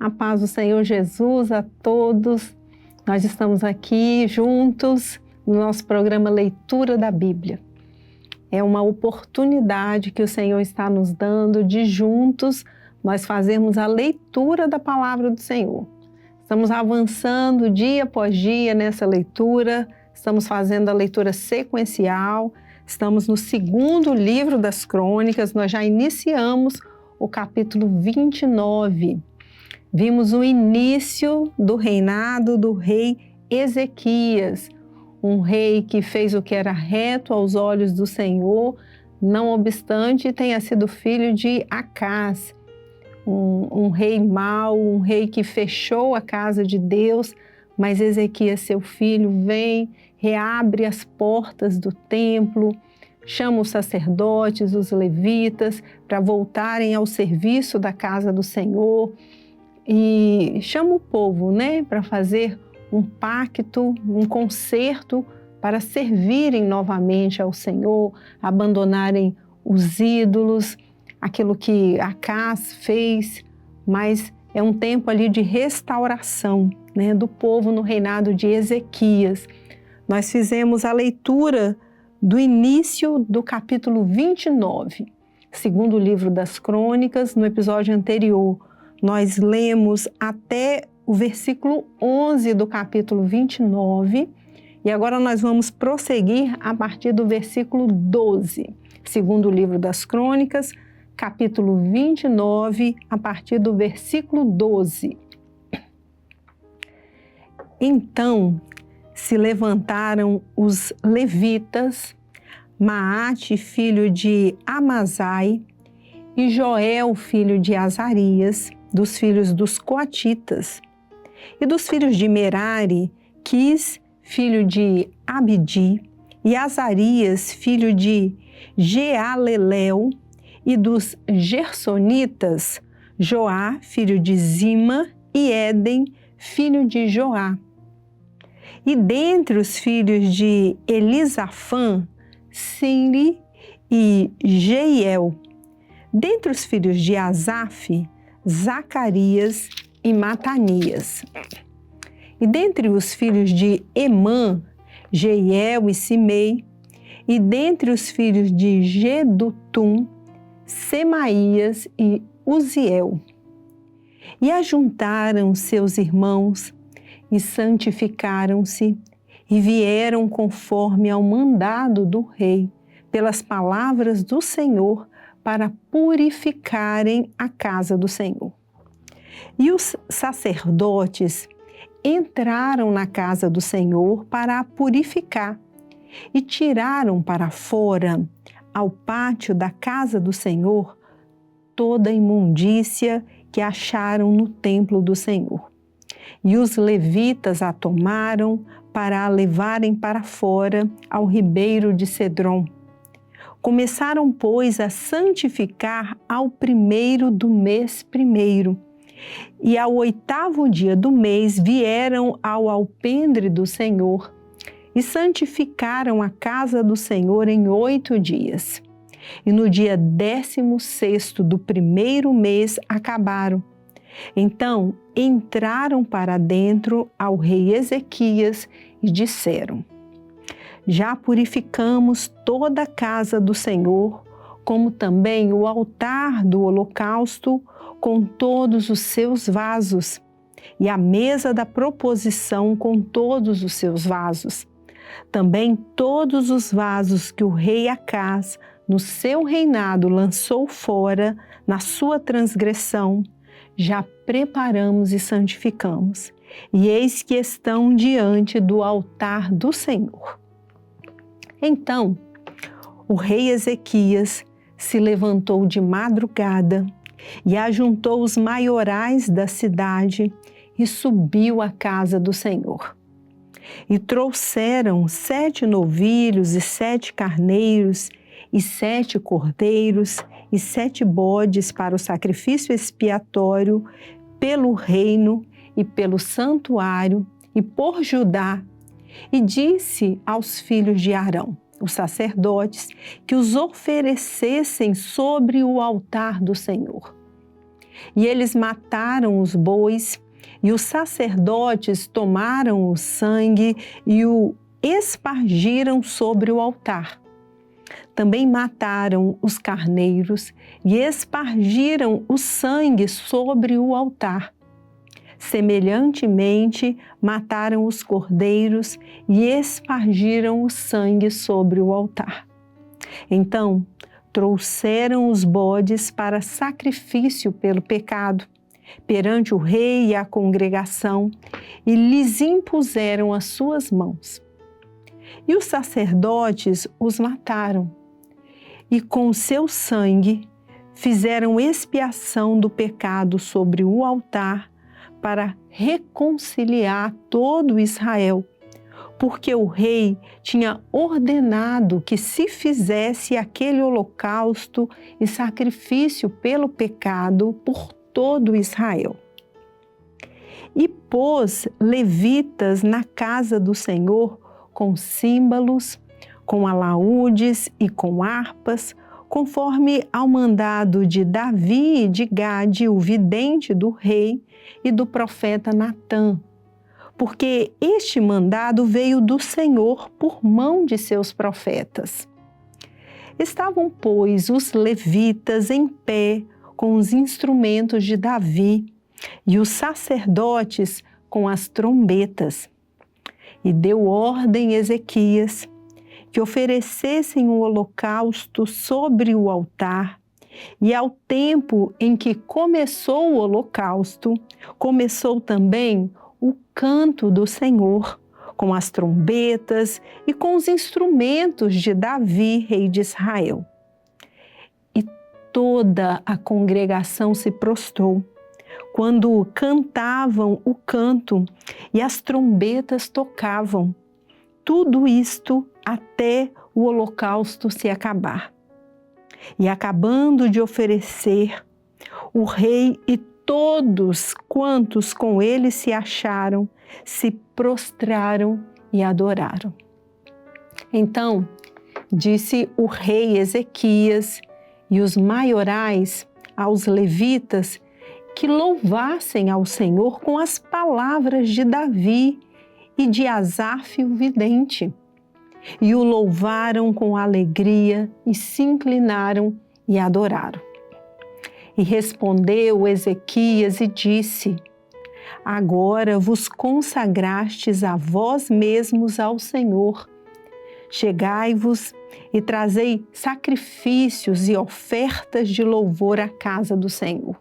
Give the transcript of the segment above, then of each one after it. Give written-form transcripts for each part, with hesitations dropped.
A paz do Senhor Jesus a todos. Nós estamos aqui juntos no nosso programa Leitura da Bíblia. É uma oportunidade que o Senhor está nos dando de juntos nós fazermos a leitura da palavra do Senhor. Estamos avançando dia após dia nessa leitura, estamos fazendo a leitura sequencial, estamos no segundo livro das Crônicas, nós já iniciamos o capítulo 29. Vimos o início do reinado do rei Ezequias, um rei que fez o que era reto aos olhos do Senhor, não obstante tenha sido filho de Acás, um rei mau, um rei que fechou a casa de Deus, mas Ezequias, seu filho, vem, reabre as portas do templo, chama os sacerdotes, os levitas, para voltarem ao serviço da casa do Senhor e chama o povo, para fazer um pacto, um concerto para servirem novamente ao Senhor, abandonarem os ídolos, aquilo que Acás fez, mas é um tempo ali de restauração, do povo no reinado de Ezequias. Nós fizemos a leitura do início do capítulo 29, segundo livro das Crônicas. No episódio anterior, nós lemos até o versículo 11 do capítulo 29 e agora nós vamos prosseguir a partir do versículo 12, segundo livro das Crônicas, capítulo 29, a partir do versículo 12. Então se levantaram os levitas, Maate, filho de Amazai, e Joel, filho de Azarias, dos filhos dos coatitas, e dos filhos de Merari, Quis, filho de Abdi, e Azarias, filho de Jealelel, e dos Gersonitas, Joá, filho de Zima, e Éden, filho de Joá. E dentre os filhos de Elisafã, Sinri e Jeiel. Dentre os filhos de Asaf, Zacarias e Matanias. E dentre os filhos de Emã, Jeiel e Simei. E dentre os filhos de Gedutum, Semaías e Uziel. E ajuntaram seus irmãos e santificaram-se e vieram conforme ao mandado do rei, pelas palavras do Senhor, para purificarem a casa do Senhor. E os sacerdotes entraram na casa do Senhor para a purificar e tiraram para fora, ao pátio da casa do Senhor, toda a imundícia que acharam no templo do Senhor. E os levitas a tomaram para a levarem para fora ao ribeiro de Cedron. Começaram, pois, a santificar ao primeiro do mês primeiro. E ao 8º dia do mês vieram ao alpendre do Senhor e santificaram a casa do Senhor em 8 dias. E no dia 16º do primeiro mês acabaram. Então entraram para dentro ao rei Ezequias e disseram: já purificamos toda a casa do Senhor, como também o altar do holocausto com todos os seus vasos, e a mesa da proposição com todos os seus vasos. Também todos os vasos que o rei Acás, no seu reinado, lançou fora na sua transgressão, já preparamos e santificamos, e eis que estão diante do altar do Senhor. Então, o rei Ezequias se levantou de madrugada e ajuntou os maiorais da cidade e subiu à casa do Senhor. E trouxeram 7 novilhos e 7 carneiros e 7 cordeiros e 7 bodes para o sacrifício expiatório pelo reino e pelo santuário e por Judá. E disse aos filhos de Arão, os sacerdotes, que os oferecessem sobre o altar do Senhor. E eles mataram os bois, e os sacerdotes tomaram o sangue e o espargiram sobre o altar. Também mataram os carneiros e espargiram o sangue sobre o altar. Semelhantemente, mataram os cordeiros e espargiram o sangue sobre o altar. Então, trouxeram os bodes para sacrifício pelo pecado, perante o rei e a congregação, e lhes impuseram as suas mãos. E os sacerdotes os mataram, e com o seu sangue fizeram expiação do pecado sobre o altar para reconciliar todo Israel, porque o rei tinha ordenado que se fizesse aquele holocausto e sacrifício pelo pecado por todo Israel. E pôs levitas na casa do Senhor com símbolos, com alaúdes e com harpas, conforme ao mandado de Davi e de Gade, o vidente do rei, e do profeta Natã, porque este mandado veio do Senhor por mão de seus profetas. Estavam, pois, os levitas em pé com os instrumentos de Davi e os sacerdotes com as trombetas. E deu ordem a Ezequias que oferecessem o holocausto sobre o altar, e ao tempo em que começou o holocausto, começou também o canto do Senhor, com as trombetas e com os instrumentos de Davi, rei de Israel. E toda a congregação se prostrou, quando cantavam o canto e as trombetas tocavam. Tudo isto até o holocausto se acabar. E acabando de oferecer, o rei e todos quantos com ele se acharam, se prostraram e adoraram. Então, disse o rei Ezequias e os maiorais aos levitas que louvassem ao Senhor com as palavras de Davi e de Asaf o vidente. E o louvaram com alegria e se inclinaram e adoraram. E respondeu Ezequias e disse: agora vos consagrastes a vós mesmos ao Senhor. Chegai-vos e trazei sacrifícios e ofertas de louvor à casa do Senhor.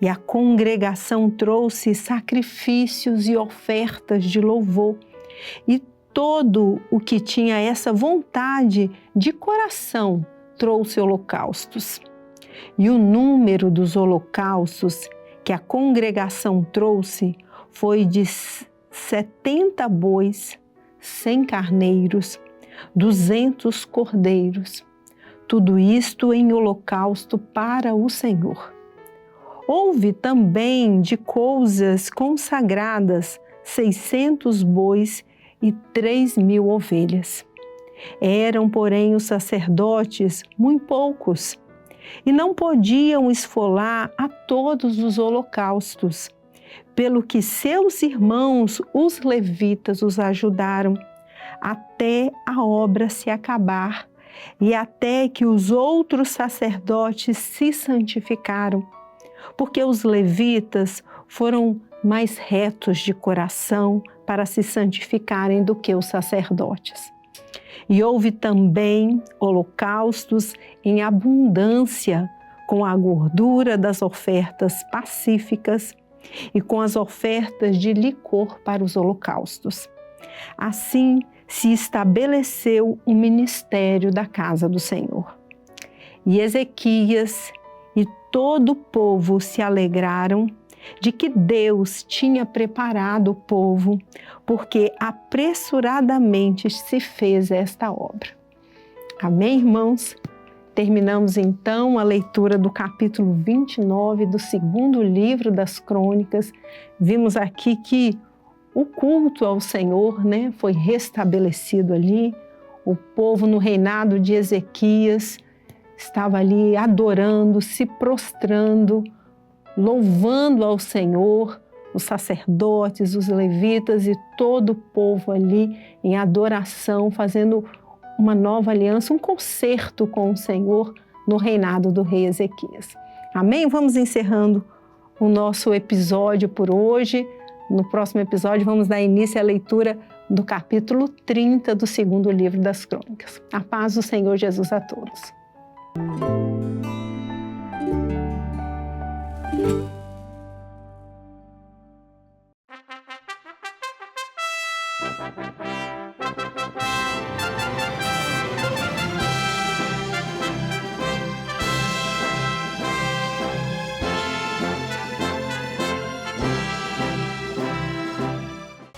E a congregação trouxe sacrifícios e ofertas de louvor, e todo o que tinha essa vontade de coração trouxe holocaustos. E o número dos holocaustos que a congregação trouxe foi de 70 bois, 100 carneiros, 200 cordeiros. Tudo isto em holocausto para o Senhor. Houve também de coisas consagradas 600 bois e 3.000 ovelhas. Eram, porém, os sacerdotes muito poucos, e não podiam esfolar a todos os holocaustos, pelo que seus irmãos, os levitas, os ajudaram, até a obra se acabar, e até que os outros sacerdotes se santificaram, porque os levitas foram mais retos de coração para se santificarem do que os sacerdotes. E houve também holocaustos em abundância, com a gordura das ofertas pacíficas e com as ofertas de licor para os holocaustos. Assim se estabeleceu o ministério da casa do Senhor. E Ezequias e todo o povo se alegraram de que Deus tinha preparado o povo, porque apressuradamente se fez esta obra. Amém, irmãos? Terminamos então a leitura do capítulo 29 do segundo livro das Crônicas. Vimos aqui que o culto ao Senhor, foi restabelecido ali. O povo no reinado de Ezequias estava ali adorando, se prostrando louvando ao Senhor, os sacerdotes, os levitas e todo o povo ali em adoração, fazendo uma nova aliança, um concerto com o Senhor no reinado do rei Ezequias. Amém? Vamos encerrando o nosso episódio por hoje. No próximo episódio vamos dar início à leitura do capítulo 30 do segundo livro das Crônicas. A paz do Senhor Jesus a todos.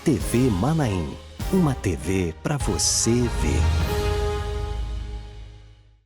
TV Manaim, uma TV para você ver.